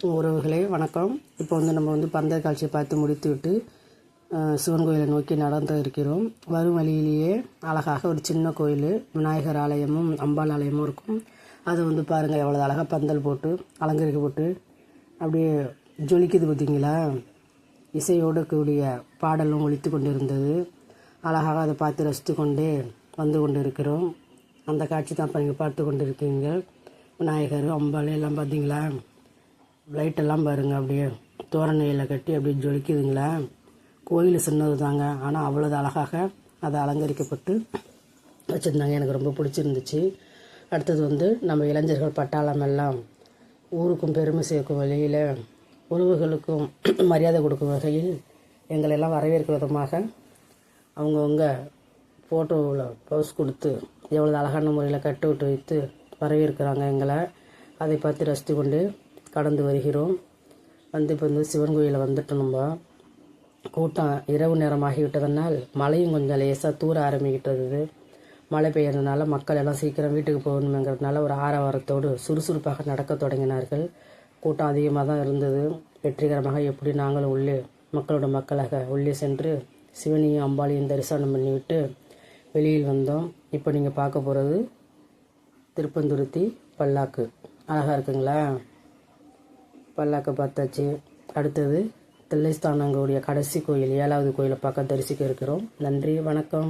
உறவுகளே வணக்கம். இப்போ நம்ம பந்தய காட்சியை பார்த்து முடித்துவிட்டு சிவன் கோயிலை நோக்கி நடந்து இருக்கிறோம். வரும் வழியிலேயே அழகாக ஒரு சின்ன கோயில், விநாயகர் ஆலயமும் அம்பாள் ஆலயமும் இருக்கும். அது பாருங்கள், எவ்வளோ அழகாக பந்தல் போட்டு அலங்கரிக்கப்பட்டு அப்படியே ஜொலிக்குது பார்த்தீங்களா. இசையோடு கூடிய பாடலும் ஒலித்து கொண்டிருந்தது. அழகாக அதை பார்த்து ரசித்து கொண்டே வந்து கொண்டு இருக்கிறோம். அந்த காட்சி தான் இப்போ நீங்கள் பார்த்து கொண்டு இருக்கீங்க. விநாயகர் அம்பாள் எல்லாம் பார்த்தீங்களா. லைட்டெல்லாம் பாருங்கள், அப்படியே தோரணையில் கட்டி அப்படியே ஜொலிக்குதுங்களா. கோயில் சின்னது தாங்க, ஆனால் அவ்வளோது அழகாக அதை அலங்கரிக்கப்பட்டு வச்சுருந்தாங்க. எனக்கு ரொம்ப பிடிச்சிருந்துச்சு. அடுத்தது நம்ம இளைஞர்கள் பட்டாளம் எல்லாம் ஊருக்கும் பெருமை சேர்க்கும் வழியில், உறவுகளுக்கும் மரியாதை கொடுக்கும் வகையில் எங்களெல்லாம் வரவேற்கிற விதமாக அவங்கவுங்க ஃபோட்டோவில் பவுஸ் கொடுத்து எவ்வளோ அழகான முறையில் கட்டு விட்டு வைத்து வரவேற்கிறாங்க எங்களை. அதை பார்த்து ரசித்து கொண்டு கடந்து வருகிறோம். இப்போ சிவன் கோயிலில் வந்துட்டோம். நம்ம கூட்டம் இரவு நேரமாகிவிட்டதனால் மழையும் கொஞ்சம் லேசாக தூர ஆரம்பிக்கிட்டது. மழை பெய்யறதுனால மக்கள் எல்லாம் சீக்கிரம் வீட்டுக்கு போகணுங்கிறதுனால ஒரு ஆரவாரத்தோடு சுறுசுறுப்பாக நடக்க தொடங்கினார்கள். கூட்டம் அதிகமாக தான் இருந்தது. வெற்றிகரமாக எப்படி நாங்களும் மக்களோட மக்களாக உள்ளே சென்று சிவனையும் அம்பாளையும் தரிசனம் பண்ணிவிட்டு வெளியில் வந்தோம். இப்போ நீங்கள் பார்க்க போகிறது திருப்பந்துருத்தி பல்லாக்கு. அழகாக இருக்குங்களா. பல்லாக்கை பார்த்தாச்சு. அடுத்தது தில்லைஸ்தானங்களுடைய கடைசி கோயில், 7வது கோயிலை பார்க்க தரிசிக்க இருக்கிறோம். நன்றி, வணக்கம்.